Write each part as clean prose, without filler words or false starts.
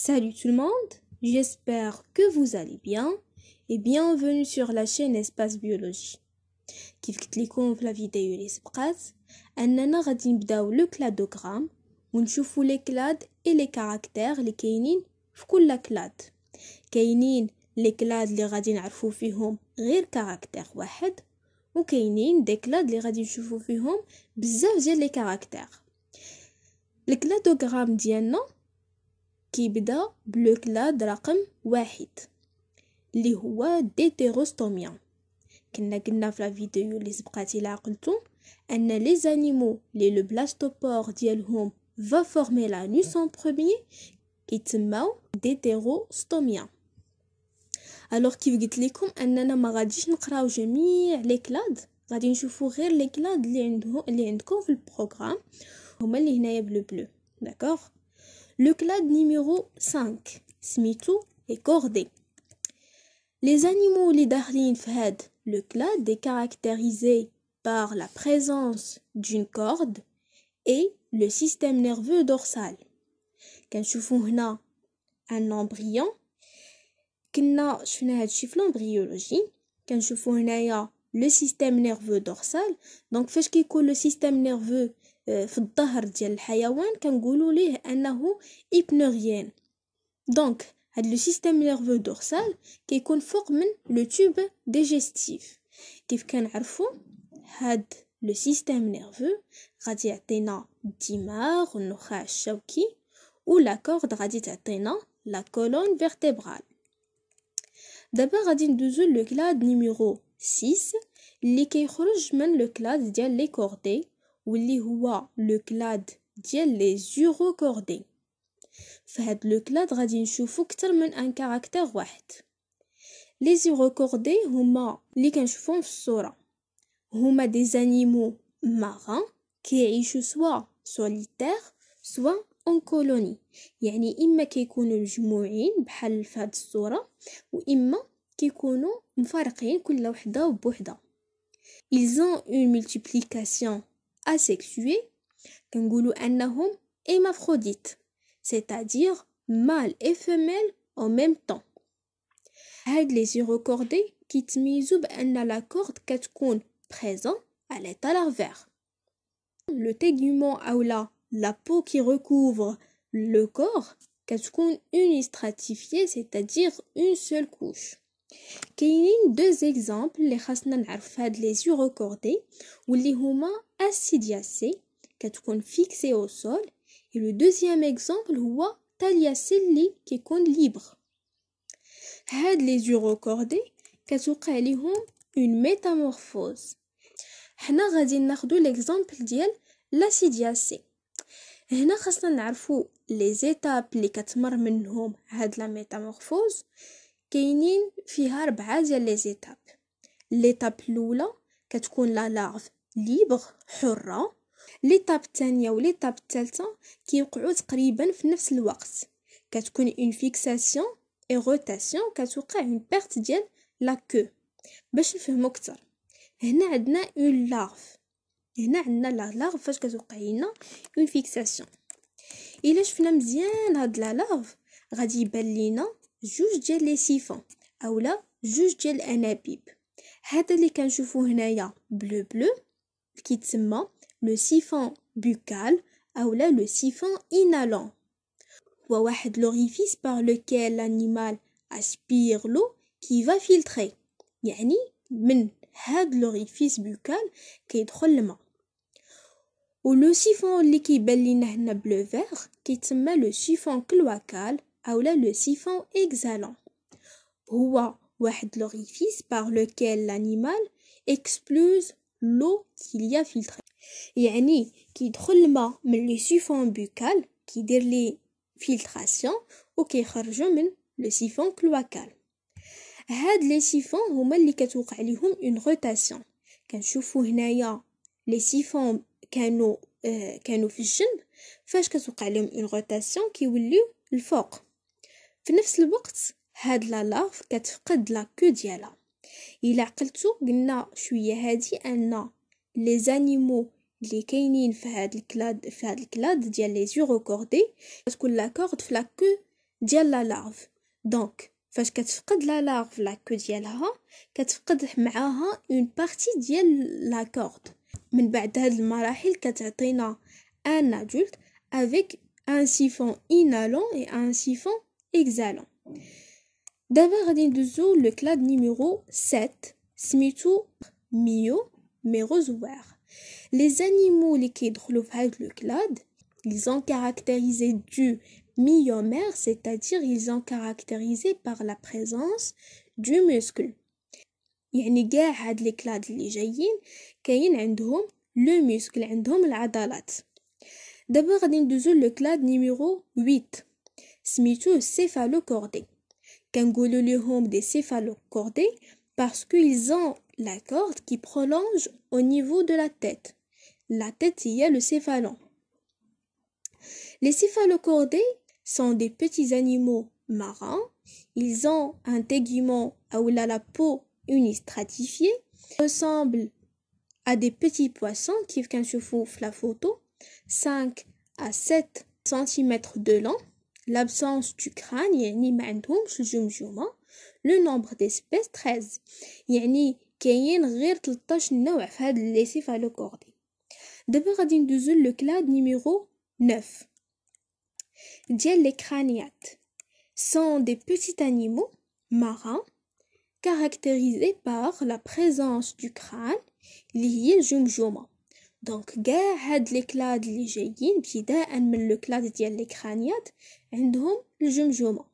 Salut tout le monde, j'espère que vous allez bien et bienvenue sur la chaîne Espace Biologie. كيف قلت لكم في la vidéo اللي سبقات اننا غادي نبداو لو كلادوغرام ونشوفوا لي كلاد اي لي كاركتير اللي كاينين في كل كلاد. كاينين لي كلاد اللي غادي نعرفوا فيهم غير كاركتير واحد وكاينين دي كلاد اللي غادي نشوفوا فيهم بزاف ديال لي كاركتير. الكلادوغرام ديالنا كيبدا بلو كلاد رقم 1 اللي هو ديتيروستوميا. قلنا في لا فيديو اللي سبقات الى عقلتو ان لي زانيمو لي لو بلاستوبور ديالهم va former la nuit en premier كيتسماو ديتيروستوميا. الوغ كيف قلت لكم اننا ما غاديش نقراو جميع لي كلاد، غادي نشوفوا غير لي كلاد اللي عندكم في البروغرام هما اللي هنايا بلو داكوغ. Le clade numéro 5 سميتو est cordé. Les animaux les darlines fahad, le clade est caractérisé par la présence d'une corde et le système nerveux dorsal. كنشوفوا هنا un embryon. كنا شفنا هادشي في l'embryologie. كنشوفوا هنايا le système nerveux dorsal. donc فاش كيكون le système nerveux في الظهر ديال الحيوان كنقولوا ليه انه ايبنوريان. دونك هاد لو سيستيم نيرفو دورسال كيكون فوق من لو توب ديجستيف. كيف كنعرفوا هاد لو سيستيم نيرفو غادي يعطينا الدماغ والنخاع الشوكي ولا كورد غادي تعطينا لا كولون فيرتيبرال. دابا غادي ندوزو لو كلاد نيميرو 6 اللي كيخرج من لو كلاد ديال لي كوردي واللي هو لو كلاد ديال لي زيروكوردي. فهاد لو كلاد غادي نشوفو كتر من ان كاركتير واحد. لي زيروكوردي هما اللي كنشوفوهم في الصوره، هما دي زانيمو ماران كيعيشوا سوا سوليتير سوا اون كولوني، يعني اما كيكونوا مجموعين بحال في هاد الصوره واما كيكونوا مفارقين كل وحده بوحده. ils ont une multiplication asexués كنقولوا انهم hémaphrodites c'est-à-dire mâle et femelle en même temps. هاد les زيروكوردي كيتميزوا بان لا كورد كتكون présent à l'état larvaire. le tégument ou la peau qui recouvre le corps كتكون unistratifiée c'est-à-dire une seule couche. كاينين deux exemples اللي خاصنا نعرف هاد les زيروكوردي واللي هما ascidiacées كتكون fixée au sol et le deuxième exemple هو taliacées اللي كيكون libre. هاد les زيروكوردي كتوقع ليهم une métamorphose. حنا غادي ناخدو l'exemple ديال l'ascidiacée. هنا خاصنا نعرفو les étapes اللي كتمر منهم هاد la métamorphose. كاينين فيها 4 ديال لي زيتاب. ليتاب الاولى كتكون لا لارف ليبر حره. ليتاب الثانيه وليتاب الثالثه كيوقعوا تقريبا في نفس الوقت. كتكون اون فيكساسيون اي روتاسيون كتوقع اون بيرت ديال لا كو. باش نفهموا اكثر هنا عندنا اون لارف. هنا عندنا لا لارف فاش كتوقع لنا اون فيكساسيون. الا شفنا مزيان هاد لا لارف غادي يبان لينا جوج ديال لي سيفون اولا جوج ديال الانابيب. هذا اللي كنشوفوه هنايا بلو كيتسمى لو سيفون بوكال اولا لو سيفون انالون. هو واحد لوريفيس par lequel l'animal aspire l'eau qui va filtrer. يعني من هاد لوريفيس بوكال كيدخل الماء. ولو سيفون اللي كيبان لينا هنا بلو فيغ كيتسمى لو سيفون كلواكال اولا لو سيفون اكزالون. هو واحد لوريفيس par lequel l'animal expulse l'eau qu'il y a filtré. يعني كيدخل الماء من لي سيفون بوكال كيدير لي فلتراسيون وكيخرجوا من لو سيفون كلواكال. هاد لي سيفون هما اللي كتوقع ليهم اون روتاسيون. كنشوفوا هنايا لي سيفون كانوا في الجنب. فاش كتوقع لهم اون روتاسيون كيوليو الفوق. في نفس الوقت هاد لا لارف كتفقد لا كو ديالها. الا عقلتو قلنا شويه هادي ان لي زانيمو اللي كاينين في هاد الكلاد ديال لي زيروكوردي كتكون لا كورد في لا كو ديال لا لارف. دونك فاش كتفقد لا لارف لاكو ديالها كتفقد معاها اون بارتي ديال لا كورد. من بعد هاد المراحل كتعطينا ان ادولت avec un siphon inhalant et un siphon exhalant. دابا غادي ندوزو لو كلاد نيميرو 7 سميتو ميو ميروزوار. Les animaux اللي كيدخلوا في هاد لو كلاد ils sont caractérisés du myomère, c'est-à-dire ils sont caractérisés par la présence du muscle. يعني كاع هاد لي كلاد اللي جايين كاين عندهم لو مسكل، عندهم العضلات. دابا غادي ندوزو لو كلاد نيميرو 8 سميتو céphalocordés. كنقولوا ليهم دي céphalocordés parce qu'ils ont la corde qui prolonge au niveau de la tête. La tête هي le céphalon. Les céphalocordés sont des petits animaux marins. Ils ont un tégument ou la peau unistratifiée, ressemblent à des petits poissons qui كنشوفوا في la photo, 5 à 7 cm de long. L'absence du crâne يعني ما عندهمش الجمجمة. Le nombre d'espèces 13 يعني كاين غير 13 نوع في هاد لي céphalocordés. دابا غادي ندوزو لو كلاد نيميرو 9 ديال لي كرانيات. Sont des petits animaux marins caractérisés par la présence du crâne اللي هي الجمجمة. دونك كاع هاد لي كلاد اللي جايين ابتداء من لو كلاد ديال لي كرانيات عندهم الجمجمة.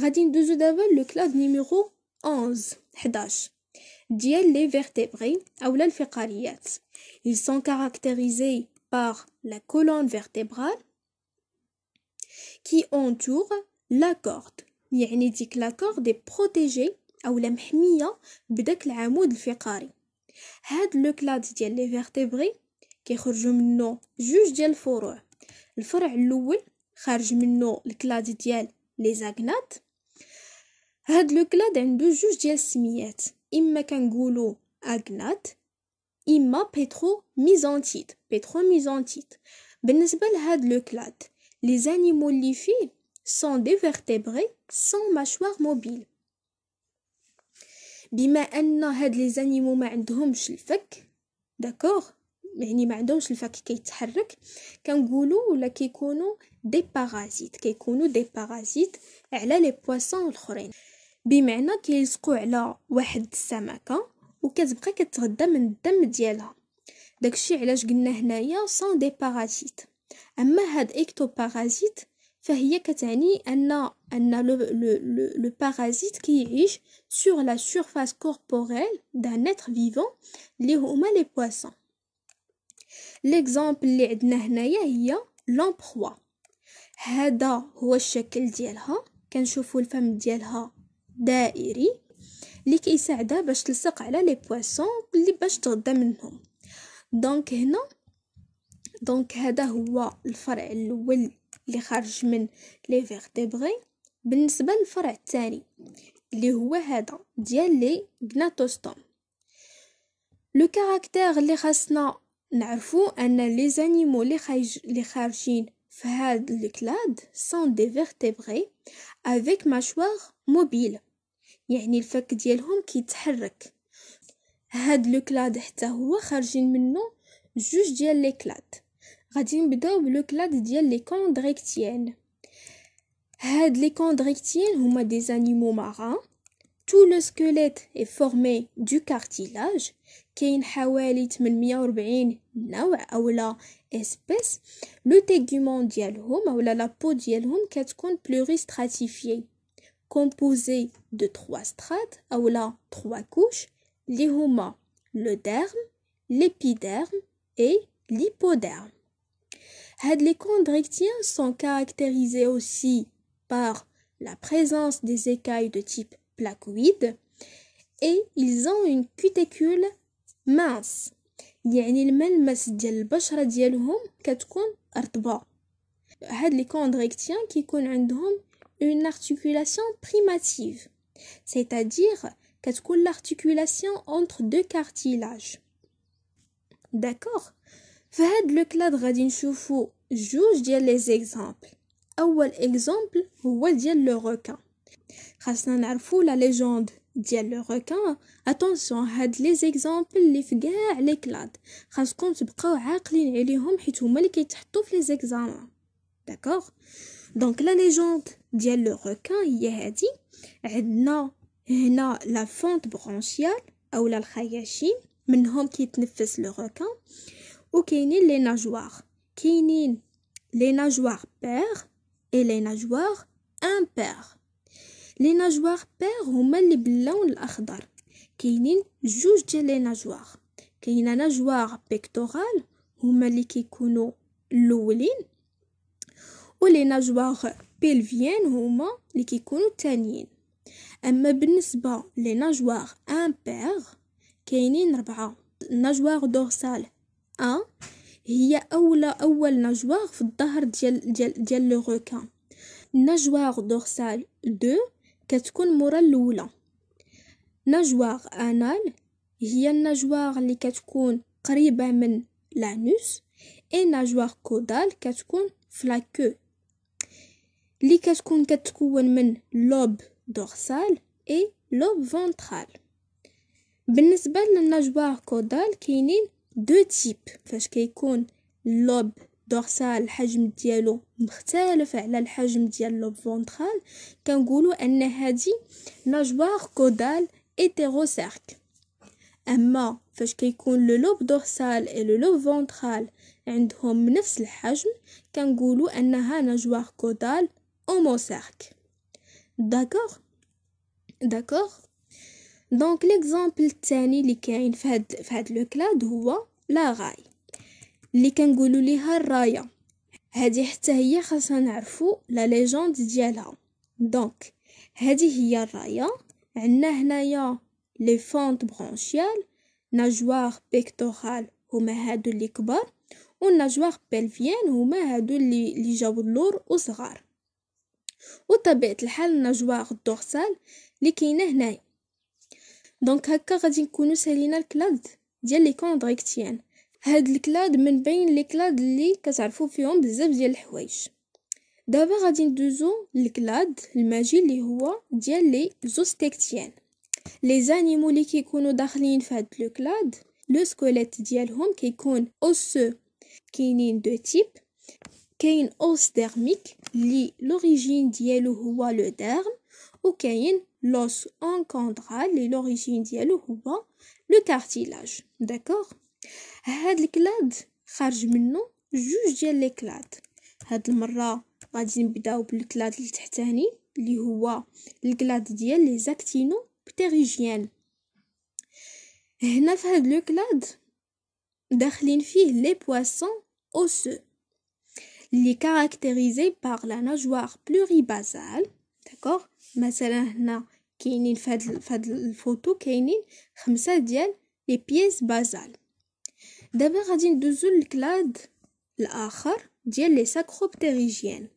غادي ندوزو دابا لو كلاد نيميرو 11 ديال لي فيرتبري اولا الفقاريات. Ils sont caractérisés par la colonne vertébrale qui entoure la corde. يعني ديك لا كورد بروتيجي اولا محميه بداك العمود الفقاري. هاد لو كلاد ديال لي فيرتبري كيخرجوا منه جوج ديال الفروع. الفرع الاول خارج منه الكلاد ديال لي زاغنات. هاد لو كلاد عنده جوج ديال السميات، اما كنقولوا اغنات اما بيتروميزونتيت. بالنسبه لهاد لو كلاد لي زانيمو اللي فيه sont des vertébrés sans mâchoire mobile. بما ان هاد لي زانيمو ما عندهمش الفك، داكوغ، يعني ما عندهمش الفك كيتحرك، كنقولوا ولا كيكونوا دي بارازيت على لي بواسون الاخرين. بمعنى كيلصقوا على واحد السمكه وكتبقى كتغذى من الدم ديالها. داكشي علاش قلنا هنايا سون دي بارازيت. اما هاد اكتوبارازيت فهي كتعني ان لو بارازيت كيعيش sur la surface corporelle d'un être vivant اللي هما لي بواسون. ليكزامبل اللي عندنا هنايا هي لامبروا. هذا هو الشكل ديالها، كنشوفوا الفم ديالها دائري اللي كيساعدها باش تلصق على لي بواسون اللي باش تغذى منهم. دونك هنا هذا هو الفرع الاول اللي خارج من لي فيرتبري. بالنسبه للفرع الثاني اللي هو هذا ديال لي غناتوستوم، لو كاركتير اللي خاصنا نعرفوا ان لي زانيمو اللي خارجين في هاد الكلاد سون دي فيرتبري افيك ماشوار موبيل، يعني الفك ديالهم كيتحرك. هاد لو كلاد حتى هو خارجين منه جوج ديال لي كلاد. غادي نبداو بلو كلاد ديال لي كوندريكتيان. هاد لي كوندريكتيان هما دي زانيمو مارين. Tout le squelette est formé du cartilage. كاين حوالي 840 نوع اولا اسبيس. لو تيغومون ديالهم اولا لا بو ديالهم كتكون pluristratifiée composée de 3 strates اولا 3 couches اللي هما le derme, l'épiderme et l'hypoderme. Had les chondrichtiens sont caractérisés aussi par la présence des écailles de type placoïde et ils ont une cuticule mince. يعني الملمس ديال البشرة ديالهم كتكون رطبة. هاد لي كوندريكتيان كيكون عندهم une articulation primitive, c'est-à-dire كتكون l'articulation entre deux cartilages. D'accord. فهاد لو كلاد غادي نشوفو جوج ديال لي زيكزامبل. اول اكزامبل هو ديال لو روكان. خاصنا نعرفوا لا ليجوند ديال لو روكان. اتونسيون هاد لي زيكزامبل اللي في كاع لي كلاد خاصكم تبقاو عاقلين عليهم حيت هما اللي كيتحطوا في لي زيكزامان. داكوغ. دونك لا ليجوند ديال لو روكان هي هادي. عندنا هنا لا فونت برونشيال اولا الخياشيم منهم كيتنفس لو روكان، وكاينين لي ناجوار. كاينين لي ناجوار بير اي لي ناجوار امبير. لي ناجوار بير هما اللي باللون الاخضر. كاينين جوج ديال لي ناجوار. كاينه ناجوار بيكتورال هما اللي كيكونوا الاولين، ولي ناجوار بيلفيان هما اللي كيكونوا الثانيين. اما بالنسبه لي ناجوار امبير كاينين 4. ناجوار دورسال 1 هي اول ناجوار في الظهر ديال لو روكان. ناجوار دورسال 2 كتكون مورا الاولى. ناجوار انال هي الناجوار اللي كتكون قريبه من لانوس، اي ناجوار كودال كتكون في لا كو اللي كتكون من لوب دورسال اي لوب فونترال. بالنسبه للناجوار كودال كاينين دو تيب. فاش كيكون اللوب دورسال الحجم ديالو مختلف على الحجم ديال اللوب فونترال كنقولوا ان هذه ناجوار كودال هيتيروسيرك. اما فاش كيكون لو لوب دورسال اي لو لوب فونترال عندهم نفس الحجم كنقولوا انها ناجوار كودال هوموسيرك. داكوغ. دونك ليكزامبل الثاني اللي كاين في هاد لو كلاد هو لا غاي اللي كنقولوا ليها الرايه. هذه حتى هي خاصنا نعرفوا لا ليجوند ديالها. دونك هذه هي الرايه. عندنا هنايا لي فونت برونشيال، ناجوار بيكتورال هما هادو اللي كبار، والناجوار بلفيان هما هادو اللي جاو اللور وصغار. وطبيعه الحال الناجوار الدورسال اللي كاينه هنايا. دونك هكا غادي نكونوا سالينا الكلاد ديال لي كوندريكتيان. هاد الكلاد من بين لي كلاد اللي كتعرفوا فيهم بزاف ديال الحوايج. دابا غادي ندوزو للكلاد الماجي اللي هو ديال لي زوستيكتيان. لي زانيمو اللي كيكونوا داخلين في هاد لو كلاد لو سكوليت ديالهم كيكون اوسو. كاينين دو تيب. كاين اوس ديرميك اللي لوريجين ديالو هو لو ديرم، وكاين لوس انكوندرال اللي لوريجين ديالو هو لو كارتيلاج. داكوغ. هاد الكلاد خارج منه جوج ديال لي كلاد. هاد المره غادي نبداو بالكلاد التحتاني اللي هو الكلاد ديال لي زاكتينو بتيريجيان. هنا في هاد لو كلاد داخلين فيه لي بواسون اوسو اللي كاركتيريزي باغ لا ناجوار بلوريبازال. داكوغ. مثلا هنا كاينين في هاد الفوتو كاينين 5 ديال لي بييس بازال. دابا غادي ندوزو للكلاد الاخر ديال لي ساكروبتيريجيان.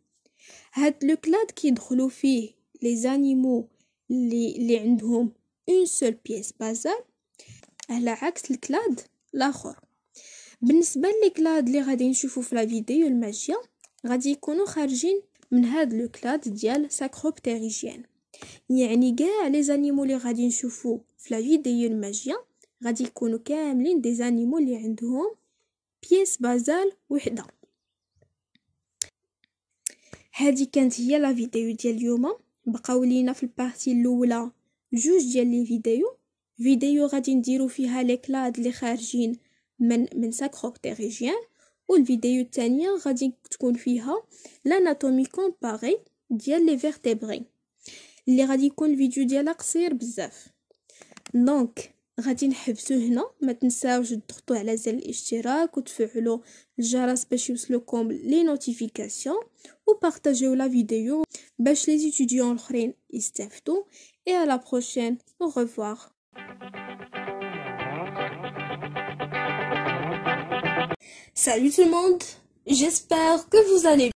هاد لو كلاد كيدخلوا فيه لي زانيمو اللي عندهم اون سول بييس بازال على عكس الكلاد الاخر. بالنسبه للكلاد اللي غادي نشوفوا في لا فيديو الماجيه غادي يكونوا خارجين من هاد لو كلاد ديال ساكروبتيريجيان. يعني كاع لي زانيمو اللي غادي نشوفوا في لا فيديو الماجيه غادي يكونوا كاملين دي زانيمو اللي عندهم بيس بازال وحده. هذه كانت هي لا فيديو ديال اليوم. بقاو لينا في البارتي الاولى جوج ديال لي فيديو غادي نديرو فيها لي كلاد اللي خارجين من ساكروبتيريجيان، والفيديو الثانيه غادي تكون فيها لاناتومي كومباري ديال لي فيرتبري اللي غادي يكون الفيديو ديالها قصير بزاف. دونك غادي نحبسو هنا. ما تنساوش تضغطوا على زر الاشتراك وتفعلوا الجرس باش يوصلوكم لي نوتيفيكاسيون، وبارطاجيو لا فيديو باش لي étudiants الاخرين يستافدوا. et à la prochaine. Au revoir. Salut tout le monde, j'espère que vous allez bien.